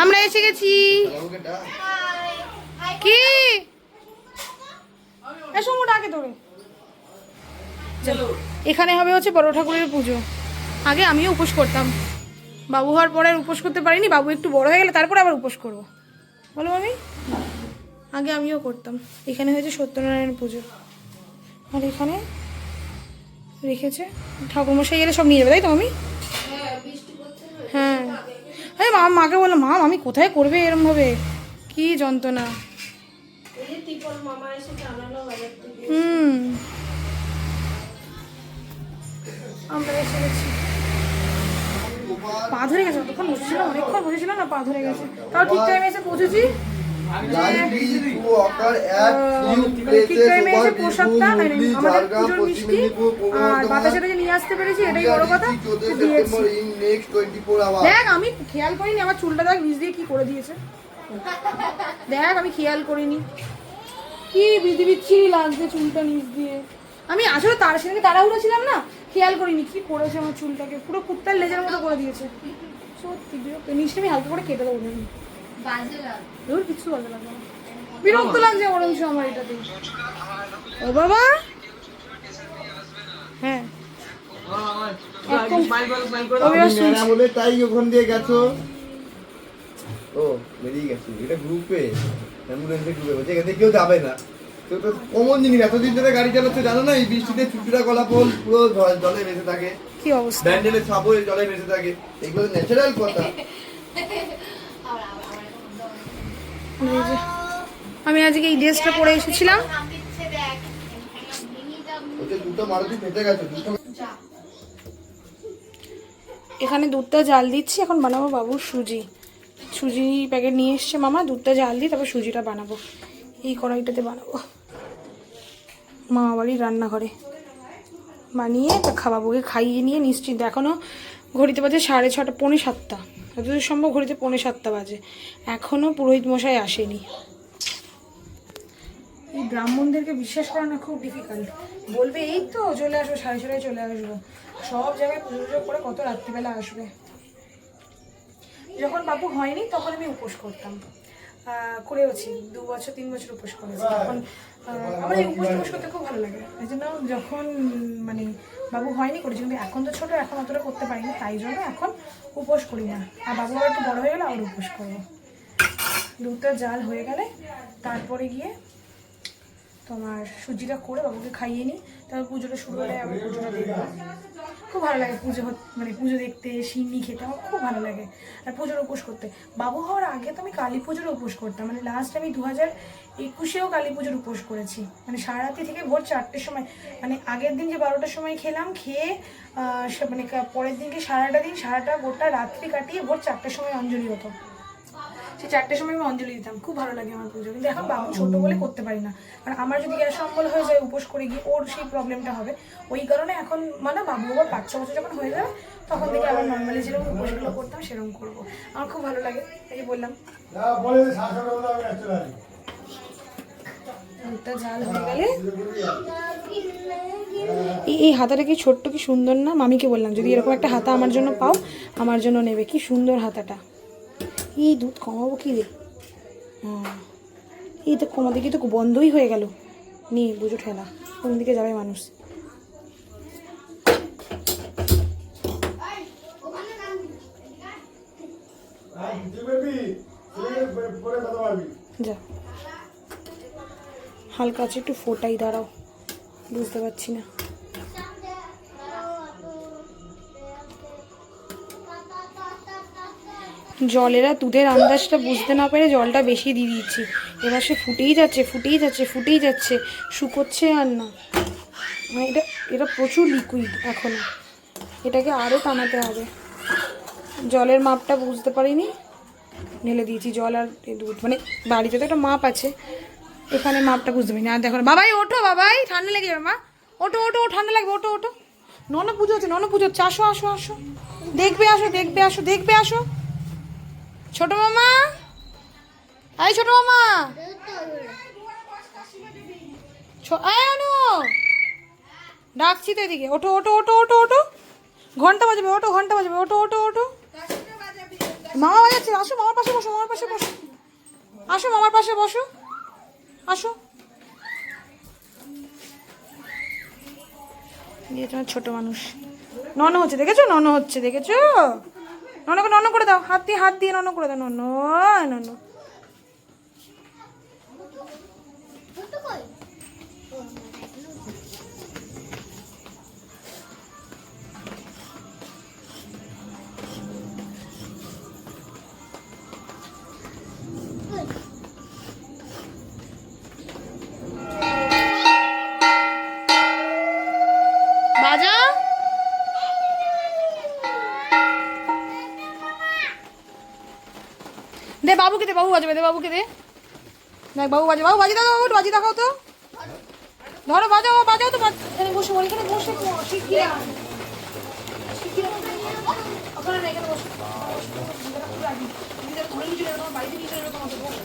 আমরা এসে গেছি। কি আগে ধরে এখানে হবে হচ্ছে বড় ঠাকুরের পুজো। আগে আমিও উপোস করতাম, বাবু হওয়ার পরে উপোস করতে পারিনি। বাবু একটু বড় হয়ে গেলে তারপরে আবার উপোস করবো। বলো আমি আগে আমিও করতাম। এখানে হয়েছে সত্যনারায়ণ পুজো, আর এখানে রেখেছে ঠাকুরমশাই গেলে সব নিয়ে যাবে, তাই তো আমি? হ্যাঁ, আরে মাকে বললাম, মা আমি কোথায় করবে এরম ভাবে, কি যন্ত্রণা। আমরা এসে গেছি। পা ধরে গেছে, তখন বসেছিলাম, অনেকক্ষণ বসেছিলাম না, পা ধরে গেছে। তাও ঠিক টাইমে এসে পৌঁছেছি। ঠিক টাইমে এসে প্রসাদটা আমাদের পুজোর মিষ্টি আর বাতাসা থেকে নিয়ে আসতে পেরেছি, এটাই বড় কথা। দেখ আমি খেয়াল করিনি, আমার চুলটা দেখ নিচ দিয়ে কি করে দিয়েছে, দেখ আমি খেয়াল করিনি, কি বিচ্ছিরি লাগছে চুলটা নিচ দিয়ে। আমি আসলে তার সঙ্গে তাড়াহুড়ো ছিলাম না, খেয়াল করিনি কি করেছে আমার চুলটাকে, পুরো কুত্তার লেজের মতো করে দিয়েছে। সত্যি বিরক্ত। নিচটা আমি হালকা করে কেটে দেবো, কিছু ভালো লাগবে না, বিরক্ত লাগছে বরঞ্চ আমার এটাতে। ও বাবা, হ্যাঁ তাই ওখান দিয়ে গেছো। ও বেরিয়ে গেছি, এটা গ্রুপে অ্যাম্বুলেন্সে গ্রুপে বলছে এখানে কেউ যাবে না। তো কমন জিনিস, এতদিন ধরে গাড়ি চালাচ্ছে জানো না, এই বৃষ্টিতে চুচুড়া কলাফল পুরো জলে ভেসে থাকে, কি অবস্থা, ব্যান্ডেলের ছাপও জলে ভেসে থাকে, এগুলো ন্যাচারাল কথা। আমি আজকে এই ড্রেসটা পরে এসেছিলাম। এখানে দুধটা জাল দিচ্ছি, এখন বানাবো বাবুর সুজি। সুজি প্যাকেট নিয়ে এসছে মামা, দুধটা জাল দিই তারপর সুজিটা বানাবো। এই কড়াইটাতে বানাবো, মামা বাড়ির রান্নাঘরে বানিয়ে তা খাওয়াবো। খাইয়ে নিয়ে নিশ্চিন্ত। এখনও ঘড়িতে বাজে 6:30, 6:45, যতদূর সম্ভব ঘড়িতে 6:45 বাজে, এখনও পুরোহিত মশাই আসেনি। এই ব্রাহ্মণদেরকে বিশ্বাস করা না খুব ডিফিকাল্ট। বলবে এই তো চলে আসবো, 6:30 চলে আসবো, সব জায়গায় পুজো করে কত রাত্রিবেলা আসবে। যখন বাবু হয়নি তখন আমি উপোস করতাম, করেওছি 2 বছর 3 বছর উপোস করেছি। তখন আমার এই উপোস করতে খুব ভালো লাগে, এই জন্য যখন মানে বাবু হয়নি করেছি, কিন্তু এখন তো ছোটো, এখন অতটা করতে পারিনি, তাই জন্য এখন উপোস করি না। আর বাবু আবার একটু বড়ো হয়ে গেলে আবার উপোস করবো। দুধটা জাল হয়ে গেলে তারপরে গিয়ে তোমার সুজিটা করে বাবুকে খাইয়ে নিই, তারপর পুজোটা শুরু হলে আবার পুজোটা দেখবো। খুব ভালো লাগে পুজো, মানে পুজো দেখতে, সিন্নি খেতে আমার খুব ভালো লাগে, আর পুজোর উপোস করতে। বাবু হওয়ার আগে তো আমি কালী পুজোর উপোস করতাম, মানে লাস্ট আমি 2021-এও কালী পুজোর উপোস করেছি, মানে সারা রাত্রি থেকে ভোর 4টের সময়, মানে আগের দিন যে 12টার সময় খেলাম, খেয়ে মানে পরের দিনকে সারাটা গোটা রাত্রি কাটিয়ে ভোর 4টের সময় অঞ্জলি হতো। সেই 4টের সময় আমি অঞ্জলি দিতাম, খুব ভালো লাগে আমার পুজো। কিন্তু এখন বাবু ছোটো বলে করতে পারি না, কারণ আমার যদি গ্যাস অম্বল হয়ে যায় উপোস করে গিয়ে, ওর সেই প্রবলেমটা হবে। ওই কারণে এখন মানে বাবু আবার 5-6 বছর যখন হয়ে যাবে তখন থেকে আবার নর্মালি যেরকম উপোসগুলো করতাম সেরকম করবো। আমার খুব ভালো লাগে, এই যে বললাম। জাল হয়ে গেলে এই হাতাটা কি ছোট্ট, কি সুন্দর না। মামিকে বললাম যদি এরকম একটা হাতা আমার জন্য পাও, আমার জন্য নেবে, কি সুন্দর হাতাটা। এই দুধ কমাবো কি রে, এই তো কমা দেখি তো বন্ধই হয়ে গেল। নিয়ে বুঝো ঠেলা, কোন দিকে যাবে মানুষ। যা হালকা আছে, একটু ফোটাই, দাঁড়াও, বুঝতে পারছি না। জলেরা দুধের আন্দাজটা বুঝতে না পেরে জলটা বেশি দিয়ে দিচ্ছি। এবার সে ফুটেই যাচ্ছে, শুকোচ্ছে আর না। মানে এটা প্রচুর লিকুইড এখনো, এটাকে আরও টানাতে হবে। জলের মাপটা বুঝতে পারিনি, ঢেলে দিয়েছি জল আর দুধ। মানে বাড়িতে তো একটা মাপ আছে, এখানে মাপটা বুঝতে পারিনি। আর দেখো বাবাই ওঠো, বাবাই ঠান্ডা লেগে যাবে, মা ওঠো, ঠান্ডা লাগবে, ওঠো। নন পুজো হচ্ছে, আসো, দেখবে আসো। ছোট মামা, ছোট মামা, ডাকছি তো এদিকে, ওঠো, ঘন্টা বাজবে, ওঠো। মামা বাজাচ্ছে, আসো মামার পাশে বসো, মামার পাশে বসো, আসো মামার পাশে বসো, আসো। দিয়ে তোমার ছোট মানুষ নন হচ্ছে, দেখেছো নন হচ্ছে, দেখেছো? ননকে নন করে দাও, হাত দিয়ে নন করে দাও, নন নন। বাজা দে বাবুকে দে, বাবু বাজবে, দে বাবুকে দে, দেখ বাবু বাজে, বাবু বাজি দাও, বাবু বাজি দেখাও তো, ধরো বাজাও, বাজাও তো, এখানে বসে বল, এখানে বসে শিখিয়ে ওখানে না, এখানে বসে ধরে নিয়ে চলে তোমার বাড়িতে নিয়ে চলে তোমাকে বসে।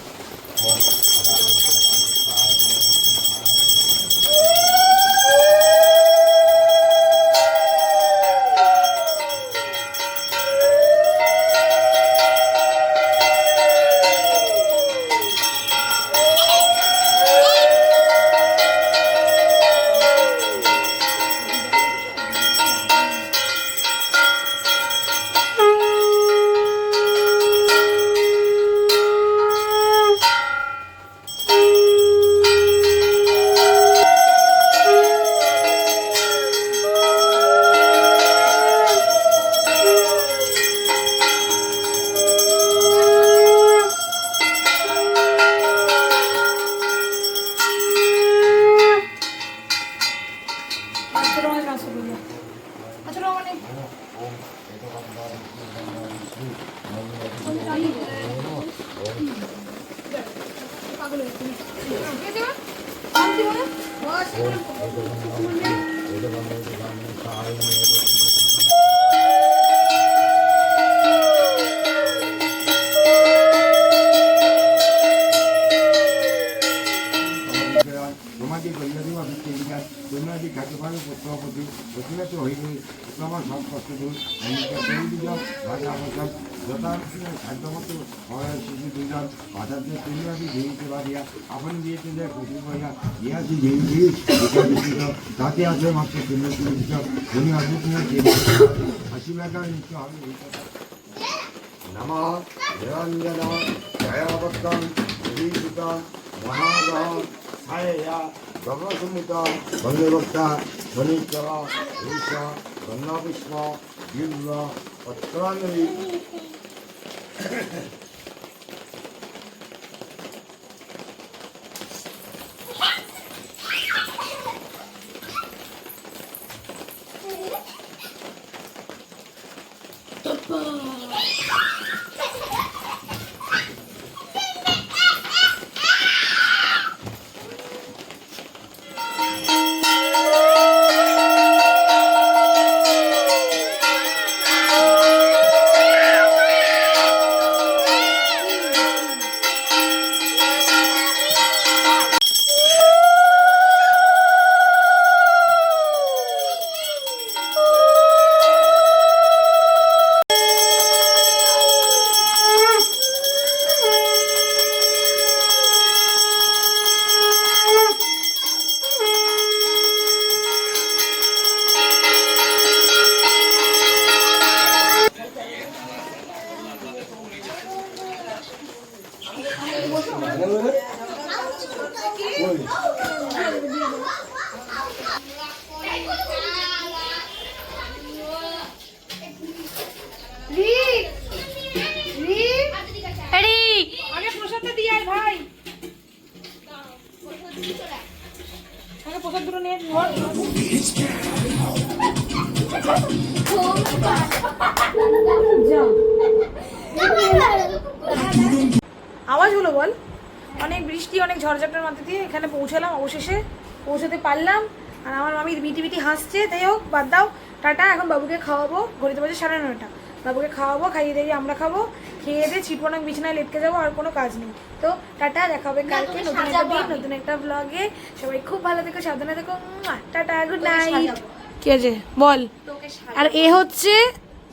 তাতে আসবে মাত্র 80 নম নিরঞ্জন জয়াবদ্ধম শ্রীযুত মহাগ্রহ ছায়া গগসুমিত বন্দভক্তা শনিচর ঈশ গন্নপুষ্প দিব্য পত্রাঞ্জলি। আগে প্রসাদটা দিয়ে আয় ভাই, আগে প্রসাদ দুটো নিয়ে আওয়াজ হলো বল। অনেক বৃষ্টি, অনেক ঝড়ঝাপটার মধ্যে দিয়ে এখানে পৌঁছালাম, অবশেষে পৌঁছাতে পারলাম। আর আমার মামি বিটি বিটি হাসছে, তাই হোক বাদ দাও, টাটা। এখন বাবুকে খাওয়াবো, ঘড়িতে বাজে 9:30, বাবুকে খাওয়াবো, খাইয়ে দিয়ে আমরা খাবো, খেয়ে দিয়ে ছিটপটাং বিছানায় লেটকে যাবো, আর কোনো কাজ নেই। তো টাটা, দেখা হবে কালকে নতুন একটা দিন, নতুন একটা ব্লগে। সবাই খুব ভালো থেকো, সাবধানে থেকো, টাটা, গুড নাইট। কি আছে বল। আর এ হচ্ছে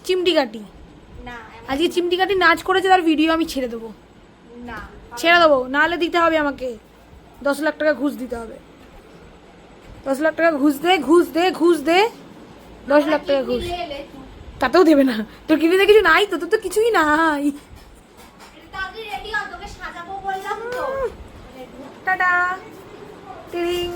চিমটি কাটি। আজকে চিমটি কাটি নাচ করেছে, তার ভিডিও আমি ছেড়ে দেবো, না ছেড়ে দেবো, নাহলে দিতে হবে আমাকে 10 লাখ টাকা ঘুষ দিতে হবে। 10 লাখ টাকা ঘুষ দে, ঘুষ দে, ঘুষ দে, 10 লাখ টাকা ঘুষ। এলে তুই তাতেও দেবে না, তোর কিডনিতে কিছু নাই তো, তোর তো কিছুই নাই। তাড়াতাড়ি রেডি হ, তোকে সাজাবো বললাম তো। টাটা টিরিং।